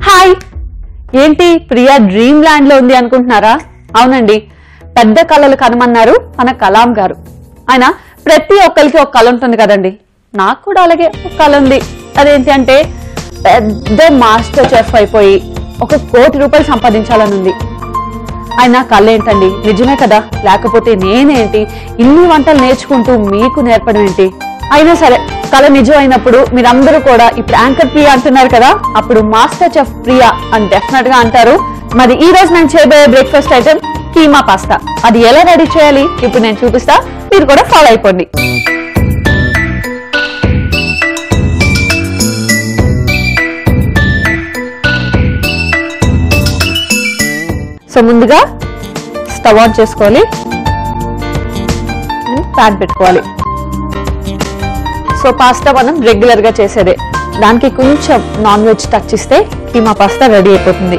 Hi, ఏంటి Priya dream land లో ఉంది అనుకుంటున్నారా? అవునండి, పెద్ద కళలు కనమన్నారు మన కలాం గారు. ఆయన ప్రతి ఒక్కరికి ఒక కళ ఉంటుంది కదండి. నాకు కూడా అలాగే ఒక కళ ఉంది. అదేంటి అంటే పెద్ద మాస్టర్ చెఫ్ అయిపోయి 1 కోటి రూపాయలు సంపాదించాలని ఉంది. ఆయన కళ ఏంటండి? నిజమే కదా, లేకపోతే నేనేంటి ఇన్ని వంటలు నేర్చుకుంటూ మీకు నేర్పడం ఏంటి? అయినా సరే కళ నిజం అయినప్పుడు మీరందరూ కూడా ఇప్పుడు యాంకర్ ప్రియా అంటున్నారు కదా, అప్పుడు మాస్టర్ చెఫ్ ప్రియా అని డెఫినెట్ గా అంటారు. మరి ఈ రోజు నేను చేయబోయే బ్రేక్ఫాస్ట్ ఐటమ్ కీమా పాస్తా. అది ఎలా రెడీ చేయాలి ఇప్పుడు నేను చూపిస్తా, మీరు కూడా ఫాలో అయిపోండి. సో ముందుగా స్టవ్ ఆన్ చేసుకోవాలి, ప్యాన్ పెట్టుకోవాలి. సో పాస్తా మనం రెగ్యులర్ గా చేసేదే, దానికి కొంచెం నాన్ వెజ్ టచ్ ఇస్తే కీమా పాస్తా రెడీ అయిపోతుంది.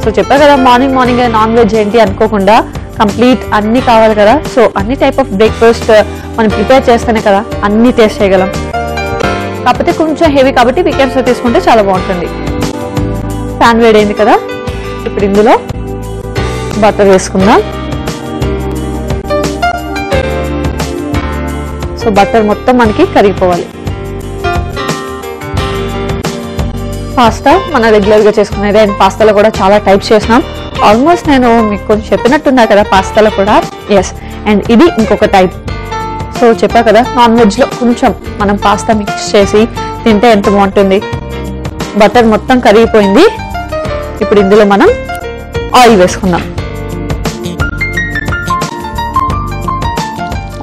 సో చెప్పా కదా, మార్నింగ్ నాన్ వెజ్ ఏంటి అనుకోకుండా కంప్లీట్ అన్ని కావాలి కదా. సో అన్ని టైప్ ఆఫ్ బ్రేక్ఫాస్ట్ మనం ప్రిపేర్ చేస్తేనే కదా అన్ని టేస్ట్ చేయగలం. కాకపోతే కొంచెం హెవీ కాబట్టి వీకెండ్స్ లో తీసుకుంటే చాలా బాగుంటుంది. ప్యాన్ వేడైంది కదా, ఇప్పుడు ఇందులో బటర్ వేసుకుందాం. సో బటర్ మొత్తం మనకి కరిగిపోవాలి. పాస్తా మన రెగ్యులర్ గా చేసుకునేది, అండ్ పాస్తాలో కూడా చాలా టైప్స్ చేసినాం. ఆల్మోస్ట్ నేను మీకు కొంచెం చెప్పినట్టున్నా కదా పాస్తాలో కూడా. ఎస్, అండ్ ఇది ఇంకొక టైప్. సో చెప్పా కదా, నాన్ వెజ్ లో కొంచెం మనం పాస్తా మిక్స్ చేసి తింటే ఎంత బాగుంటుంది. బటర్ మొత్తం కరిగిపోయింది. ఇప్పుడు ఇందులో మనం ఆయిల్ వేసుకుందాం.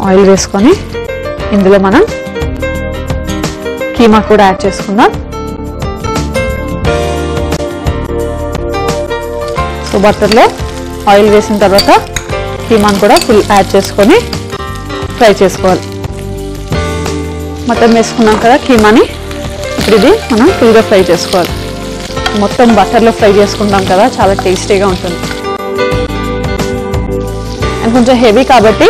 ఆయిల్ వేసుకొని ఇందులో మనం కీమా కూడా యాడ్ చేసుకుందాం. సో బటర్లో ఆయిల్ వేసిన తర్వాత కీమాను కూడా ఫుల్ యాడ్ చేసుకొని ఫ్రై చేసుకోవాలి. మటన్ వేసుకున్నాం కదా కీమాని, ఇప్పుడు ఇది మనం ఫుల్గా ఫ్రై చేసుకోవాలి. మొత్తం బటర్లో ఫ్రై చేసుకుంటాం కదా, చాలా టేస్టీగా ఉంటుంది. అండ్ కొంచెం హెవీ కాబట్టి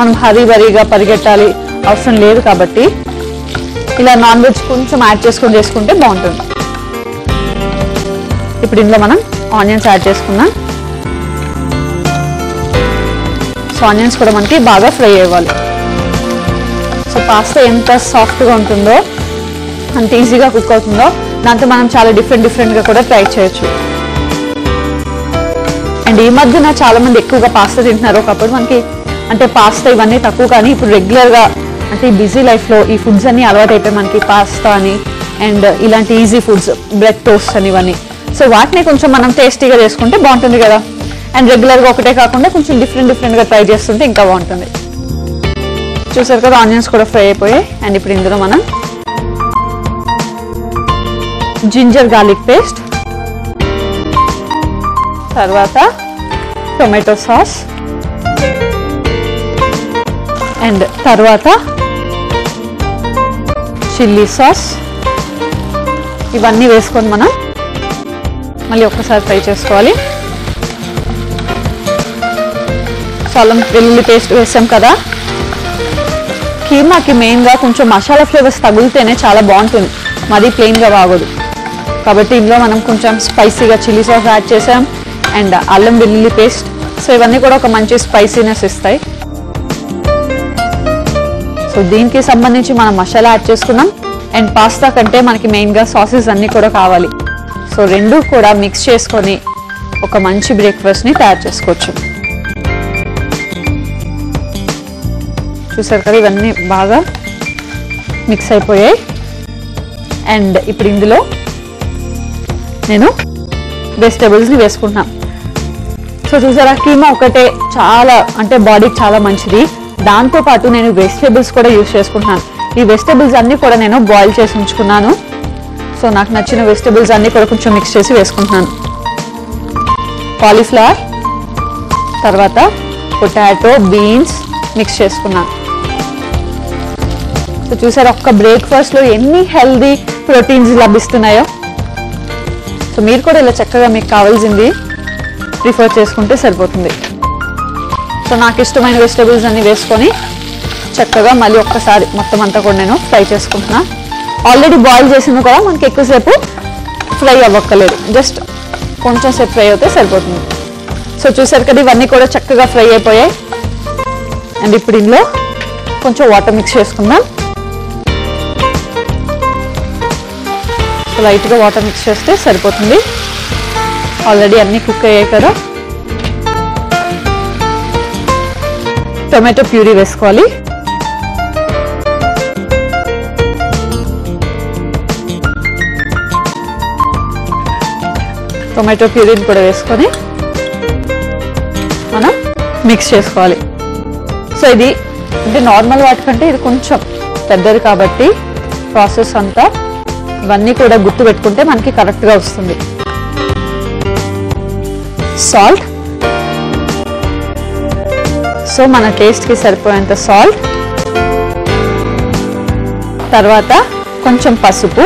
మనం హరీబరీగా పరిగెట్టాలి అవసరం లేదు కాబట్టి ఇలా నాన్ వెజ్ కొంచెం యాడ్ చేసుకొని చేసుకుంటే బాగుంటుంది. ఇప్పుడు ఇందులో మనం ఆనియన్స్ యాడ్ చేసుకుందాం. సో ఆనియన్స్ కూడా మనకి బాగా ఫ్రై అవ్వాలి. సో పాస్తా ఎంత సాఫ్ట్గా ఉంటుందో, అంత ఈజీగా కుక్ అవుతుందో, దాంతో మనం చాలా డిఫరెంట్గా కూడా ట్రై చేయొచ్చు. అండ్ ఈ మధ్యన చాలా మంది ఎక్కువగా పాస్తా తింటున్నారు. ఒకప్పుడు మనకి అంటే పాస్తా ఇవన్నీ తక్కువ, కానీ ఇప్పుడు రెగ్యులర్గా అంటే ఈ బిజీ లైఫ్లో ఈ ఫుడ్స్ అన్ని అలవాటు అయిపోయి మనకి పాస్తా అని అండ్ ఇలాంటి ఈజీ ఫుడ్స్, బ్రెడ్ టోస్ట్ అని ఇవన్నీ. సో వాటిని కొంచెం మనం టేస్టీగా చేసుకుంటే బాగుంటుంది కదా. అండ్ రెగ్యులర్గా ఒకటే కాకుండా కొంచెం డిఫరెంట్గా ట్రై చేస్తుంటే ఇంకా బాగుంటుంది. చూసారు కదా, ఆనియన్స్ కూడా ఫ్రై అయిపోయాయి. అండ్ ఇప్పుడు ఇందులో మనం జింజర్ గార్లిక్ పేస్ట్, తర్వాత టొమాటో సాస్, అండ్ తర్వాత చిల్లీ సాస్, ఇవన్నీ వేసుకొని మనం మళ్ళీ ఒక్కసారి ఫ్రై చేసుకోవాలి. అల్లం వెల్లుల్లి పేస్ట్ వేసాం కదా. కీమాకి మెయిన్గా కొంచెం మసాలా ఫ్లేవర్స్ తగిలితేనే చాలా బాగుంటుంది, మరీ ప్లెయిన్గా బాగోదు. కాబట్టి ఇందులో మనం కొంచెం స్పైసీగా చిల్లీ సాస్ యాడ్ చేసాం అండ్ అల్లం వెల్లుల్లి పేస్ట్. సో ఇవన్నీ కూడా ఒక మంచి స్పైసీనెస్ ఇస్తాయి. సో దీనికి సంబంధించి మనం మసాలా యాడ్ చేసుకున్నాం. అండ్ పాస్తా కంటే మనకి మెయిన్గా సాసెస్ అన్నీ కూడా కావాలి. సో రెండు కూడా మిక్స్ చేసుకొని ఒక మంచి బ్రేక్ఫాస్ట్ని తయారు చేసుకోవచ్చు. చూసారు కదా, ఇవన్నీ బాగా మిక్స్ అయిపోయాయి. అండ్ ఇప్పుడు ఇందులో నేను వెజిటేబుల్స్ని వేసుకుంటున్నాను. సో చూసారా, కీమా ఒకటే చాలా అంటే బాడీకి చాలా మంచిది. దాంతోపాటు నేను వెజిటేబుల్స్ కూడా యూజ్ చేసుకుంటున్నాను. ఈ వెజిటేబుల్స్ అన్నీ కూడా నేను బాయిల్ చేసి ఉంచుకున్నాను. సో నాకు నచ్చిన వెజిటేబుల్స్ అన్నీ కూడా కొంచెం మిక్స్ చేసి వేసుకుంటున్నాను. కాలీఫ్లవర్, తర్వాత పొటాటో, బీన్స్ మిక్స్ చేసుకున్నాను. సో చూసారు, ఒక్క బ్రేక్ఫాస్ట్లో ఎన్ని హెల్దీ ప్రోటీన్స్ లభిస్తున్నాయో. సో మీరు కూడా ఇలా చక్కగా మీకు కావాల్సింది ప్రిఫర్ చేసుకుంటే సరిపోతుంది. సో నాకు ఇష్టమైన వెజిటేబుల్స్ అన్ని వేసుకొని చక్కగా మళ్ళీ ఒక్కసారి మొత్తం అంతా కూడా నేను ఫ్రై చేసుకుంటున్నా. ఆల్రెడీ బాయిల్ చేసింది కూడా మనకి ఎక్కువసేపు ఫ్రై అవ్వక్కలేదు, జస్ట్ కొంచెం సేపు ఫ్రై అవుతే సరిపోతుంది. సో చూసారు కదా ఇవన్నీ కూడా చక్కగా ఫ్రై అయిపోయాయి. అండ్ ఇప్పుడు ఇందులో కొంచెం వాటర్ మిక్స్ చేసుకుందాం. లైట్గా వాటర్ మిక్స్ చేస్తే సరిపోతుంది. ఆల్రెడీ అన్నీ కుక్ అయ్యాయి కదా. టొమాటో ప్యూరీ వేసుకోవాలి. టొమాటో ప్యూరీని కూడా వేసుకొని మనం మిక్స్ చేసుకోవాలి. సో ఇది అంటే నార్మల్ వాటికంటే ఇది కొంచెం పెద్దది కాబట్టి ప్రాసెస్ అంతా ఇవన్నీ కూడా గుర్తు పెట్టుకుంటే మనకి కరెక్ట్గా వస్తుంది. సాల్ట్, సో మన టేస్ట్కి సరిపోయేంత సాల్ట్, తర్వాత కొంచెం పసుపు,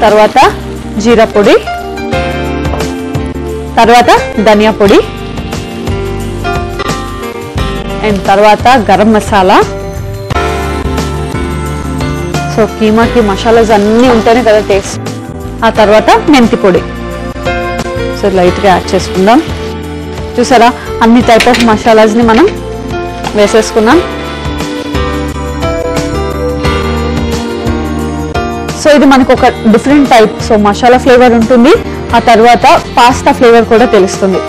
తర్వాత జీరా పొడి, తర్వాత ధనియా పొడి, అండ్ తర్వాత గరం మసాలా. సో కీమాకి మసాలాస్ అన్నీ ఉంటేనే కదా టేస్ట్. ఆ తర్వాత మెంతి పొడి. సో లైట్గా యాడ్ చేసుకుందాం. చూసారా అన్ని టైప్ ఆఫ్ మసాలాస్ని మనం వేసేసుకున్నాం. సో ఇది మనకు ఒక different type. So masala flavour ఉంటుంది, ఆ తర్వాత పాస్తా ఫ్లేవర్ కూడా తెలుస్తుంది.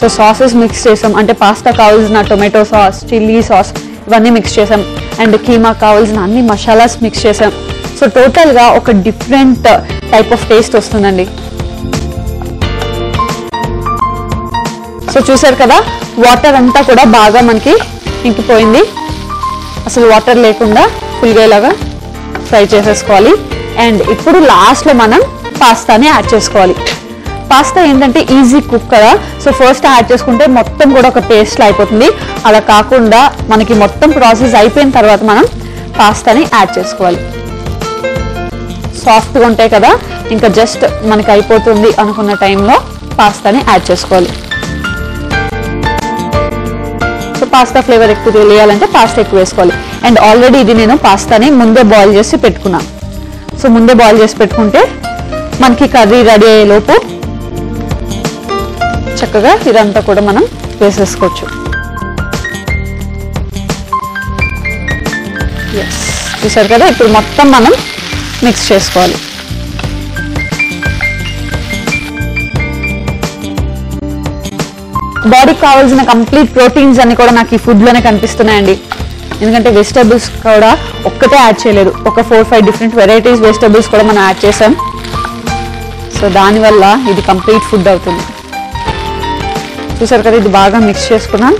సో సాసెస్ మిక్స్ చేసాం, అంటే పాస్తా కావాల్సిన టొమాటో సాస్, చిల్లీ సాస్ ఇవన్నీ మిక్స్ చేసాం. అండ్ కీమా కావాల్సిన అన్ని మసాలాస్ మిక్స్ చేసాం. సో టోటల్గా ఒక డిఫరెంట్ టైప్ ఆఫ్ టేస్ట్ వస్తుందండి. సో చూసారు కదా వాటర్ అంతా కూడా బాగా మనకి ఇంకిపోయింది. అసలు వాటర్ లేకుండా ఫుల్గా ఇలాగా ఫ్రై చేసేసుకోవాలి. అండ్ ఇప్పుడు లాస్ట్లో మనం పాస్తాని యాడ్ చేసుకోవాలి. పాస్తా ఏంటంటే ఈజీ కుక్ కదా. సో ఫస్ట్ యాడ్ చేసుకుంటే మొత్తం కూడా ఒక పేస్ట్లో అయిపోతుంది. అలా కాకుండా మనకి మొత్తం ప్రాసెస్ అయిపోయిన తర్వాత మనం పాస్తాని యాడ్ చేసుకోవాలి. సాఫ్ట్గా ఉంటాయి కదా, ఇంకా జస్ట్ మనకి అయిపోతుంది అనుకున్న టైంలో పాస్తాని యాడ్ చేసుకోవాలి. సో పాస్తా ఫ్లేవర్ ఎక్కువ తెలియాలంటే పాస్తా ఎక్కువ వేసుకోవాలి. అండ్ ఆల్రెడీ ఇది నేను పాస్తాని ముందే బాయిల్ చేసి పెట్టుకున్నాను. సో ముందే బాయిల్ చేసి పెట్టుకుంటే మనకి కర్రీ రెడీ అయ్యేలోపు చక్కగా ఇదంతా కూడా మనం వేసేసుకోవచ్చు. చూసారు కదా ఇప్పుడు మొత్తం మనం మిక్స్ చేసుకోవాలి. బాడీకి కావాల్సిన కంప్లీట్ ప్రోటీన్స్ అన్ని కూడా నాకు ఈ ఫుడ్లోనే కనిపిస్తున్నాయండి. ఎందుకంటే వెజిటబుల్స్ కూడా ఒక్కటే యాడ్ చేయలేదు, ఒక 4-5 డిఫరెంట్ వెరైటీస్ వెజిటబుల్స్ కూడా మనం యాడ్ చేసాం. సో దానివల్ల ఇది కంప్లీట్ ఫుడ్ అవుతుంది. చూసారు కదా ఇది బాగా మిక్స్ చేసుకున్నాం.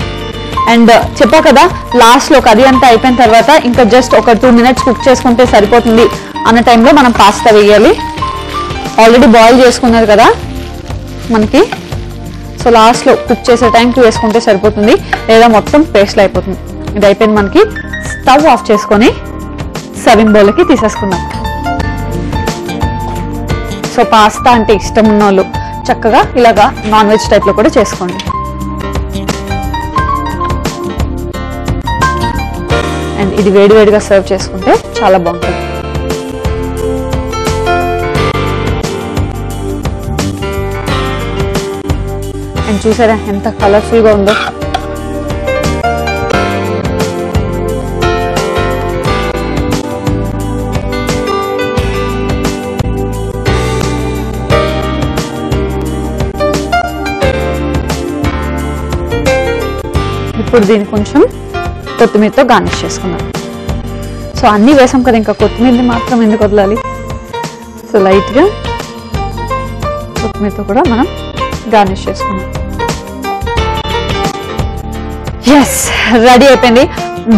అండ్ చెప్పా కదా లాస్ట్లో కర్రీ అంతా అయిపోయిన తర్వాత ఇంకా జస్ట్ ఒక 2 minutes కుక్ చేసుకుంటే సరిపోతుంది అన్న టైంలో మనం పాస్తా వేయాలి. ఆల్రెడీ బాయిల్ చేసుకున్నారు కదా మనకి. సో లాస్ట్లో కుక్ చేసే టైంకి వేసుకుంటే సరిపోతుంది, లేదా మొత్తం పేస్ట్లో అయిపోతుంది. ఇది అయిపోయింది. మనకి స్టవ్ ఆఫ్ చేసుకొని సర్వింగ్ బౌల్కి తీసేసుకున్నాం. సో పాస్తా అంటే ఇష్టం ఉన్న వాళ్ళు చక్కగా ఇలాగా నాన్ వెజ్ టైప్లో కూడా చేసుకోండి. అండ్ ఇది వేడివేడిగా సర్వ్ చేసుకుంటే చాలా బాగుంటుంది. అండ్ చూసారా ఎంత కలర్ఫుల్గా ఉందో. ఇప్పుడు దీన్ని కొంచెం కొత్తిమీరతో గార్నిష్ చేసుకున్నాం. సో అన్నీ వేసాం కదా, ఇంకా కొత్తిమీరని మాత్రం ఎందుకు వదలాలి. సో లైట్గా కొత్తిమీరతో కూడా మనం గార్నిష్ చేసుకున్నాం. ఎస్ రెడీ అయిపోయింది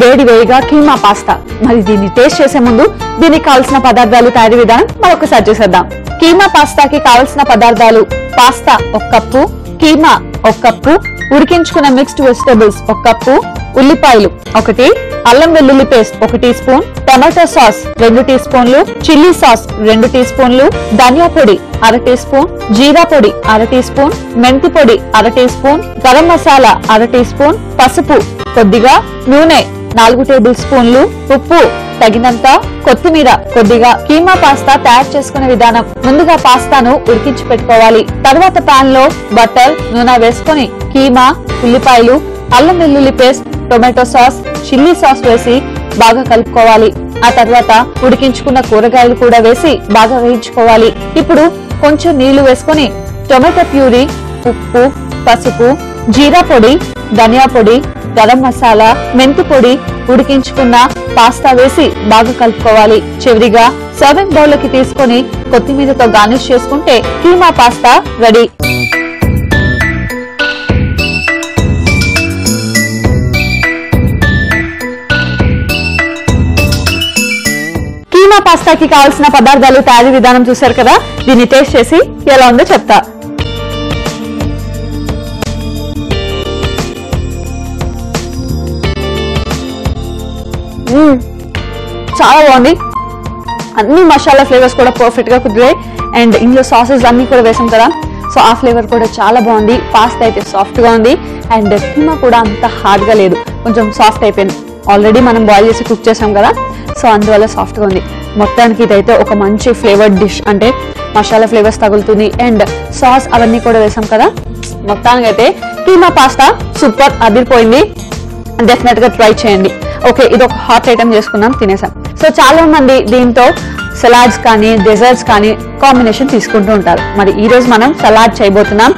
వేడి వేడిగా కీమా పాస్తా. మరి దీన్ని టేస్ట్ చేసే ముందు దీనికి కావాల్సిన పదార్థాలు తయారీ విధానం మరొకసారి చూసేద్దాం. కీమా పాస్తాకి కావాల్సిన పదార్థాలు: పాస్తా 1 కప్పు, కీమా 1 కప్పు, ఉడికించుకున్న మిక్స్డ్ వెజిటబుల్స్ 1 కప్పు, ఉల్లిపాయలు 1, అల్లం వెల్లుల్లి paste 1 tea spoon, tomato sauce 2 టీ స్పూన్లు, చిల్లీ సాస్ 2 టీ స్పూన్లు, ధనియా పొడి 1/2 టీ స్పూన్, జీరా పొడి 1/2 టీ స్పూన్, మెంతి పొడి 1/2 teaspoon, garam masala 1/2 teaspoon, పసుపు కొద్దిగా, నూనె 4 టేబుల్ స్పూన్లు ఉప్పు, తగినంత కొత్తిమీర, కొద్దిగా కీమా పాస్తా తయారు చేసుకునే విధానం. ముందుగా పాస్తాను ఉడికించి పెట్టుకోవాలి. తర్వాత పాన్ లో బటర్, నూనె వేసుకొని కీమా, ఉల్లిపాయలు, అల్లం వెల్లుల్లి paste, tomato sauce, chilli sauce వేసి బాగా కలుపుకోవాలి. ఆ తర్వాత ఉడికించుకున్న కూరగాయలు కూడా వేసి బాగా వేయించుకోవాలి. ఇప్పుడు కొంచెం నీళ్లు వేసుకొని టొమాటో ప్యూరీ, ఉప్పు, పసుపు, జీరా పొడి, ధనియా పొడి, గరం మసాలా, మెంతి పొడి, ఉడికించుకున్న పాస్తా వేసి బాగా కలుపుకోవాలి. చివరిగా సర్వింగ్ బౌల్ లోకి తీసుకొని కొత్తిమీరతో గార్నిష్ చేసుకుంటే కీమా పాస్తా రెడీ. కీమా పాస్తాకి కావాల్సిన పదార్థాలు, తయారీ విధానం చూశారు కదా. దీన్ని టేస్ట్ చేసి ఎలా ఉందో చెప్తా. చాలా బాగుంది. అన్ని మసాలా ఫ్లేవర్స్ కూడా పర్ఫెక్ట్ గా కుదిరాయి. అండ్ ఇందులో సాసెస్ అన్ని కూడా వేసాం కదా, సో ఆ ఫ్లేవర్ కూడా చాలా బాగుంది. పాస్తా అయితే సాఫ్ట్ గా ఉంది అండ్ కీమా కూడా అంత హార్డ్ గా లేదు, కొంచెం సాఫ్ట్ అయిపోయింది. ఆల్రెడీ మనం బాయిల్ చేసి కుక్ చేసాం కదా, సో అందువల్ల సాఫ్ట్ గా ఉంది. మొత్తానికి ఇదైతే ఒక మంచి ఫ్లేవర్డ్ డిష్, అంటే మసాలా ఫ్లేవర్స్ తగులుతుంది అండ్ సాస్ అవన్నీ కూడా వేసాం కదా. మొత్తానికి అయితే కీమా పాస్తా సూపర్, అదిరిపోయింది. డెఫినెట్ గా ట్రై చేయండి. ఓకే, ఇది ఒక హాట్ ఐటమ్ చేసుకున్నాం, తినేసాం. సో చాలా మంది దీంతో సలాడ్స్ కానీ డెజర్ట్స్ కానీ కాంబినేషన్ తీసుకుంటూ ఉంటారు. మరి ఈ రోజు మనం సలాడ్ చేయబోతున్నాం.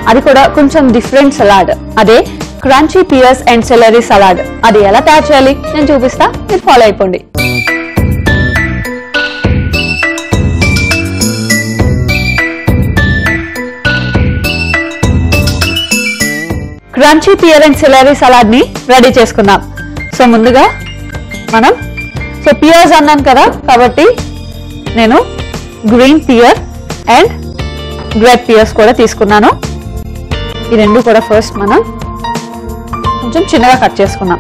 అది కూడా కొంచెం డిఫరెంట్ సలాడ్, అదే crunchy pears and celery salad. అది ఎలా తయారు చేయాలి నేను చూపిస్తా, మీరు ఫాలో అయిపోండి. Crunchy pear and celery salad ని రెడీ చేసుకుందాం. సో ముందుగా మనం పియర్స్ అన్నాను కదా, కాబట్టి నేను green pear and red pears కూడా తీసుకున్నాను. ఈ రెండు కూడా ఫస్ట్ మనం కొంచెం చిన్నగా కట్ చేసుకున్నాం.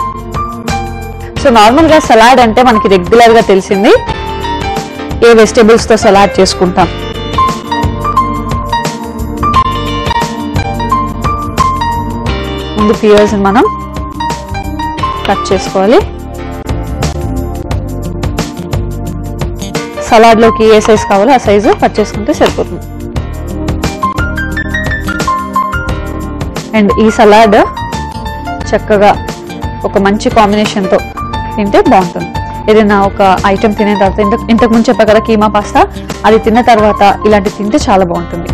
సో నార్మల్ గా సలాడ్ అంటే మనకి రెగ్యులర్ గా తెలిసింది ఏ వెజిటేబుల్స్ తో సలాడ్ చేసుకుంటాం. ముందు పియర్స్ మనం కట్ చేసుకోవాలి. సలాడ్ లోకి ఏ సైజ్ కావాలో ఆ సైజు కట్ చేసుకుంటే సరిపోతుంది. అండ్ ఈ సలాడ్ చక్కగా ఒక మంచి కాంబినేషన్ తో తింటే బాగుంటుంది. ఏదైనా ఒక ఐటమ్ తినే తర్వాత, ఇంతకు ముందు చెప్పా కదా కీమా పాస్తా, అది తిన్న తర్వాత ఇలాంటి తింటే చాలా బాగుంటుంది.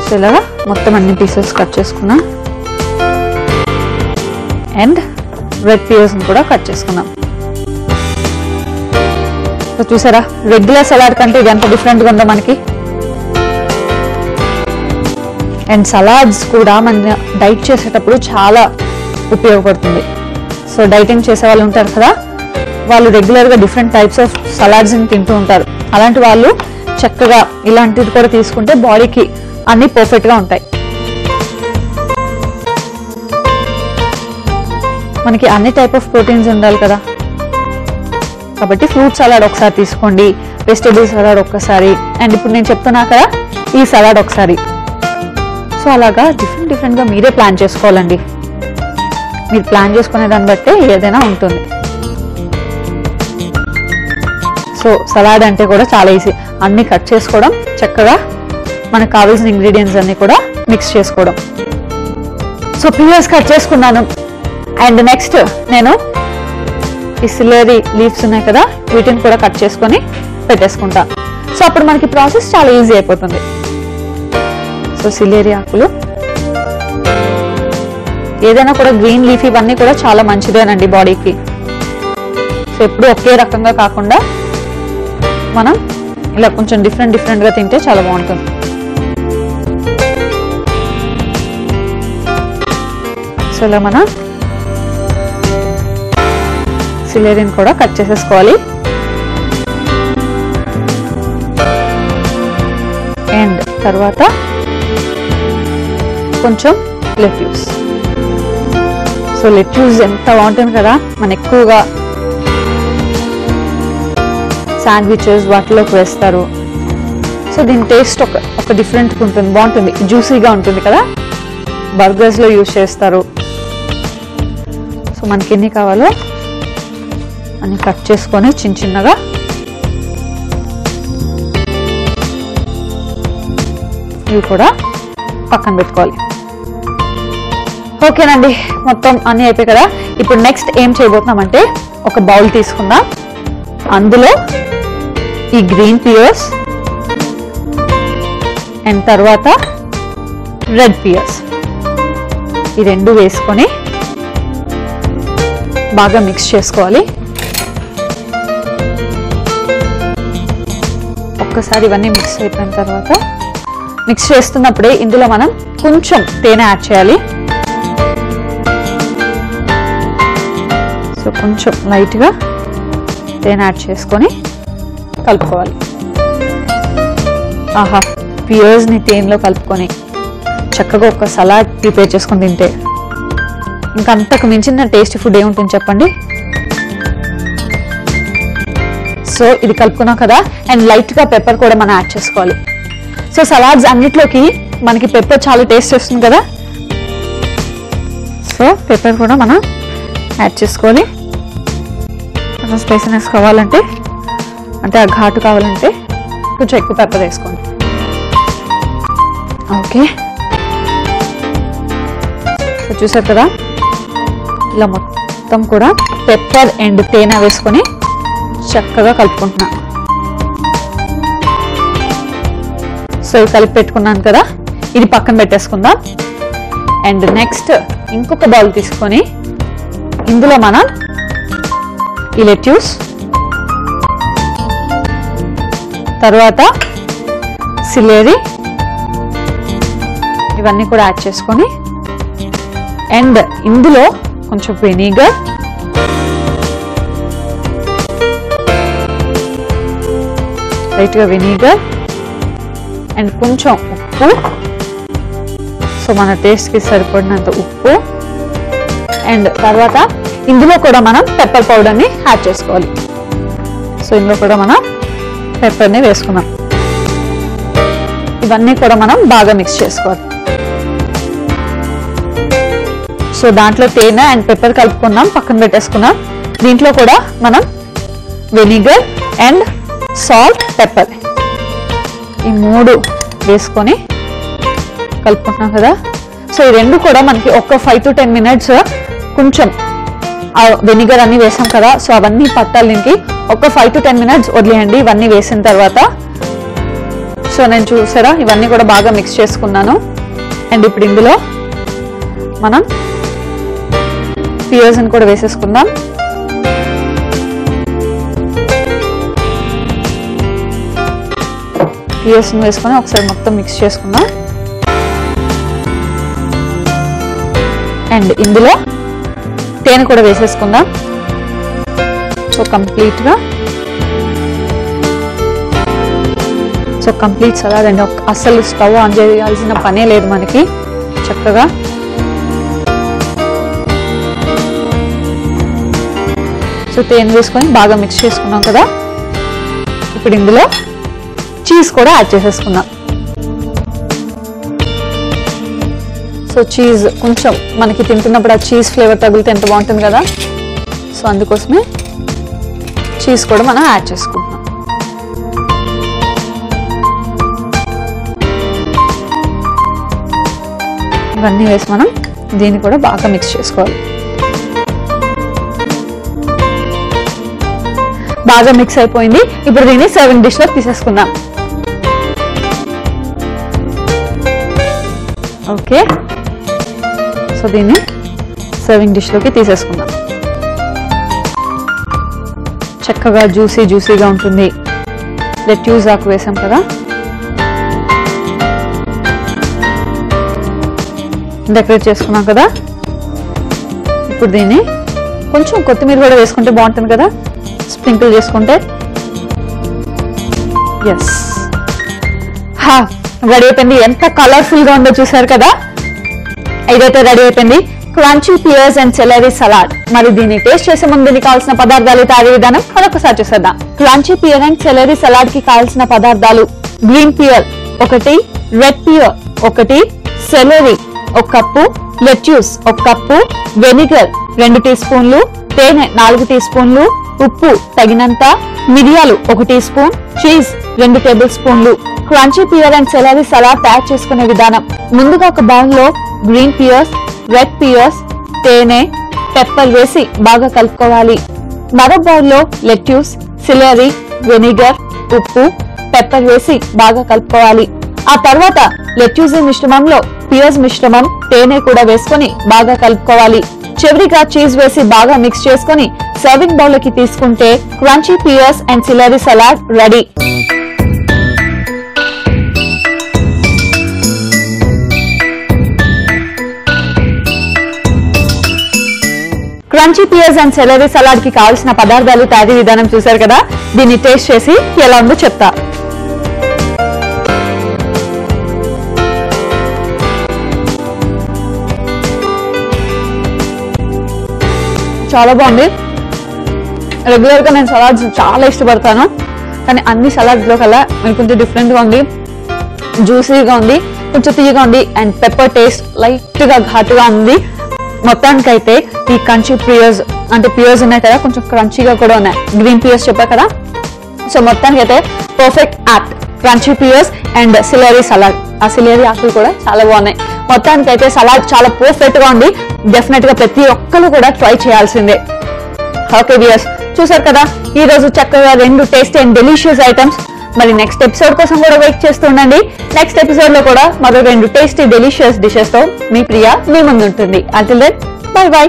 సో ఇలాగా మొత్తం అన్ని పీసెస్ కట్ చేసుకున్నాం అండ్ రెడ్ పియర్స్ కూడా కట్ చేసుకున్నాం. సో చూసారా, రెగ్యులర్ సలాడ్ కంటే ఇది ఎంత డిఫరెంట్ గా ఉందో మనకి. అండ్ సలాడ్స్ కూడా మన డైట్ చేసేటప్పుడు చాలా ఉపయోగపడుతుంది. సో డైటింగ్ చేసే వాళ్ళు ఉంటారు కదా, వాళ్ళు రెగ్యులర్ గా డిఫరెంట్ టైప్స్ ఆఫ్ సలాడ్స్ తింటూ ఉంటారు. అలాంటి వాళ్ళు చక్కగా ఇలాంటిది కూడా తీసుకుంటే బాడీకి అన్ని పర్ఫెక్ట్ గా ఉంటాయి. మనకి అన్ని టైప్ ఆఫ్ ప్రోటీన్స్ ఉండాలి కదా, కాబట్టి ఫ్రూట్ సలాడ్ ఒకసారి తీసుకోండి, వెజిటేబుల్ సలాడ్ ఒక్కసారి, అండ్ ఇప్పుడు నేను చెప్తున్నా కదా ఈ సలాడ్ ఒకసారి. సో అలాగా డిఫరెంట్ గా మీరే ప్లాన్ చేసుకోవాలండి. మీరు ప్లాన్ చేసుకునే దాన్ని బట్టే ఏదైనా ఉంటుంది. సో సలాడ్ అంటే కూడా చాలా ఈజీ, అన్ని కట్ చేసుకోవడం, చక్కగా మనకు కావాల్సిన ఇంగ్రీడియంట్స్ అన్ని కూడా మిక్స్ చేసుకోవడం. సో పియర్స్ కట్ చేసుకున్నాను. అండ్ నెక్స్ట్ నేను ఈ సిలరీ లీవ్స్ ఉన్నాయి కదా, వీటిని కూడా కట్ చేసుకొని పెట్టేసుకుంటా. సో అప్పుడు మనకి ప్రాసెస్ చాలా ఈజీ అయిపోతుంది. సో సిలేరీ ఆకులు, ఏదైనా కూడా గ్రీన్ లీఫ్ ఇవన్నీ కూడా చాలా మంచిదేనండి బాడీకి. సో ఎప్పుడు ఒకే రకంగా కాకుండా మనం ఇలా కొంచెం డిఫరెంట్ గా తింటే చాలా బాగుంటుంది. సో ఇలా మనం సిలేరీని కూడా కట్ చేసేసుకోవాలి. అండ్ తర్వాత కొంచెం లెట్యూస్. సో లెట్యూస్ ఎంత బాగుంటుంది కదా, మన ఎక్కువగా శాండ్విచెస్ వాటిలోకి వేస్తారు. సో దీని టేస్ట్ ఒక డిఫరెంట్గా ఉంటుంది, బాగుంటుంది, జ్యూసీగా ఉంటుంది కదా. బర్గర్స్ లో యూజ్ చేస్తారు. మనకి ఎన్ని కావాలో అన్ని కట్ చేసుకొని చిన్న చిన్నగా ఇవి కూడా పక్కన పెట్టుకోవాలి. ఓకేనండి, మొత్తం అన్ని అయిపోయి కదా. ఇప్పుడు నెక్స్ట్ ఏం చేయబోతున్నామంటే ఒక బౌల్ తీసుకుందాం. అందులో ఈ గ్రీన్ పియర్స్ అండ్ తర్వాత రెడ్ పియర్స్ ఈ రెండు వేసుకొని బాగా మిక్స్ చేసుకోవాలి. ఒక్కసారి ఇవన్నీ మిక్స్ అయిపోయిన తర్వాత మిక్స్ చేస్తున్నప్పుడే ఇందులో మనం కొంచెం తేనె యాడ్ చేయాలి. సో కొంచెం లైట్గా తేనె యాడ్ చేసుకొని కలుపుకోవాలి. ఆహా, పియర్స్ని తేనెలో కలుపుకొని చక్కగా ఒక సలాడ్ ప్రిపేర్ చేసుకొని తింటే ఇంకా అంతకు మించిన టేస్టీ ఫుడ్ ఏముంటుంది చెప్పండి. సో ఇది కలుపుకున్నాం కదా. అండ్ లైట్గా పెప్పర్ కూడా మనం యాడ్ చేసుకోవాలి. సో సలాడ్స్ అన్నిట్లోకి మనకి పెప్పర్ చాలా టేస్ట్ వస్తుంది కదా. సో పెప్పర్ కూడా మనం యాడ్ చేసుకోవాలి. కొంచెం స్పైసీనెస్ కావాలంటే అంటే ఆ ఘాటు కావాలంటే కొంచెం ఎక్కువ పెప్పర్ వేసుకోండి. ఓకే, సో చూసారు కదా, ఇలా మొత్తం కూడా పెప్పర్ అండ్ తేనె వేసుకొని చక్కగా కలుపుకుంటున్నా. సో ఇవి కలిపి పెట్టుకున్నాను కదా, ఇది పక్కన పెట్టేసుకుందాం. అండ్ నెక్స్ట్ ఇంకొక బౌల్ తీసుకొని ఇందులో మనం ఈ లెట్యూస్ తర్వాత సిలేరీ ఇవన్నీ కూడా యాడ్ చేసుకొని అండ్ ఇందులో కొంచెం వెనిగర్ లైట్గా వెనిగర్ అండ్ కొంచెం ఉప్పు, సో మన టేస్ట్కి సరిపడినంత ఉప్పు అండ్ తర్వాత ఇందులో కూడా మనం పెప్పర్ పౌడర్ని యాడ్ చేసుకోవాలి. సో ఇందులో కూడా మనం పెప్పర్ని వేసుకున్నాం. ఇవన్నీ కూడా మనం బాగా మిక్స్ చేసుకోవాలి. సో దాంట్లో తేనె అండ్ పెప్పర్ కలుపుకున్నాం, పక్కన పెట్టేసుకున్నాం. దీంట్లో కూడా మనం వెనిగర్ అండ్ సాల్ట్, పెప్పర్ ఈ మూడు వేసుకొని కలుపుకుంటున్నాం కదా. సో ఈ రెండు కూడా మనకి ఒక 5 to 10 minutes కొంచెం వెనిగర్ అన్ని వేసాం కదా, సో అవన్నీ పట్టాలి. దీనికి ఒక 5 to 10 minutes వదిలేయండి ఇవన్నీ వేసిన తర్వాత. సో నేను చూసారా ఇవన్నీ కూడా బాగా మిక్స్ చేసుకున్నాను. అండ్ ఇప్పుడు ఇందులో మనం పియర్స్ని కూడా వేసేసుకుందాం. పియర్స్ని వేసుకొని ఒకసారి మొత్తం మిక్స్ చేసుకుందాం. అండ్ ఇందులో తేనె కూడా వేసేసుకుందాం. సో కంప్లీట్గా కంప్లీట్ సలాడ్ అండి. అస్సలు స్టవ్ ఆన్ చేయాల్సిన పనే లేదు మనకి. చక్కగా సో తేనె వేసుకొని బాగా మిక్స్ చేసుకున్నాం కదా. ఇప్పుడు ఇందులో చీజ్ కూడా యాడ్ చేసేసుకుందాం. సో చీజ్ కొంచెం మనకి తింటున్నప్పుడు ఆ చీజ్ ఫ్లేవర్ తగిలితే ఎంత బాగుంటుంది కదా. సో అందుకోసమే చీజ్ కూడా మనం యాడ్ చేసుకుంటున్నాం. ఇవన్నీ వేసి మనం దీన్ని కూడా బాగా మిక్స్ చేసుకోవాలి. బాగా మిక్స్ అయిపోయింది. ఇప్పుడు దీన్ని సర్వింగ్ డిష్ లో తీసేసుకుందాం. ఓకే, సో దీన్ని సర్వింగ్ డిష్ లోకి తీసేసుకుందాం. చక్కగా జ్యూసీగా ఉంటుంది. లెట్యూస్ ఆకు వేసాం కదా. డెకరేట్ చేసుకున్నాం కదా. ఇప్పుడు దీన్ని కొంచెం కొత్తిమీర కూడా వేసుకుంటే బాగుంటుంది కదా, స్ప్రింకిల్ చేసుకుంటే. ఎస్, రెడీ అయిపోయింది. ఎంత కలర్ఫుల్ గా ఉందో చూసారు కదా. ఇదైతే రెడీ అయిపోయింది, crunchy pears and celery salad. మరి దీన్ని టేస్ట్ చేసే ముందు దీనికి కావాల్సిన పదార్థాలు తయారీ విధానం మరొకసారి చూసేద్దాం. Crunchy pear and celery salad కి కావాల్సిన పదార్థాలు: green pear 1, red pear 1, celery 1 cup, lettuce 1 cup, vinegar 2 టీ స్పూన్లు, తేనె 4 టీ స్పూన్లు, ఉప్పు తగినంత, మిరియాలు 1 టీ స్పూన్, చీజ్ 2 టేబుల్ స్పూన్లు. Crunchy pear and celery salad తయారు చేసుకునే విధానం. ముందుగా ఒక బౌల్ లో గ్రీన్ పియర్స్, రెడ్ పియర్స్, తేనె, పెప్పర్ వేసి బాగా కలుపుకోవాలి. మరో బౌల్ లో లెట్యూస్, సెలరీ, వెనిగర్, ఉప్పు, పెప్పర్ వేసి బాగా కలుపుకోవాలి. ఆ తర్వాత లెట్యూస్ మిశ్రమంలో పియర్స్ మిశ్రమం, తేనె కూడా వేసుకొని బాగా కలుపుకోవాలి. చివరిగా చీజ్ వేసి బాగా మిక్స్ చేసుకొని సర్వింగ్ బౌల్ లోకి తీసుకుంటే crunchy pears and celery salad ready. Crunchy pears and celery salad కి కావాల్సిన పదార్థాలు, తయారీ విధానం చూశారు కదా. దీన్ని టేస్ట్ చేసి ఎలా ఉందో చెప్తా. చాలా బాగుంది. రెగ్యులర్ గా నేను సలాడ్స్ చాలా ఇష్టపడతాను, కానీ అన్ని సలాడ్స్ లో కల్లా కొంచెం డిఫరెంట్ గా ఉంది, జ్యూసీగా ఉంది, కొంచెం తీయగా ఉంది, అండ్ పెప్పర్ టేస్ట్ లైట్ గా ఘాటుగా ఉంది. మొత్తానికైతే ఈ క్రంచీ పియర్స్ అంటే పియర్స్ ఉన్నాయి కదా, కొంచెం క్రంచీగా కూడా ఉన్నాయి. గ్రీన్ పియర్స్ చెప్పా కదా, సో మొత్తానికైతే perfect apt crunchy pears and celery salad. ఆ సెలరీ ఆకులు కూడా చాలా బాగున్నాయి. మొత్తానికైతే సలాడ్ చాలా పర్ఫెక్ట్ గా ఉంది. డెఫినెట్ గా ప్రతి ఒక్కరు కూడా ట్రై చేయాల్సిందే. ఓకే వ్యూయర్స్, చూసారు కదా ఈ రోజు చక్కగా 2 టేస్టీ అండ్ డెలిషియస్ ఐటమ్స్. మరి నెక్స్ట్ ఎపిసోడ్ కోసం కూడా వెయిట్ చేస్తూ ఉండండి. నెక్స్ట్ ఎపిసోడ్ లో కూడా మరో 2 టేస్టీ డెలిషియస్ డిషెస్ తో మీ ప్రియ మీ ముందు ఉంటుంది. Until then bye by.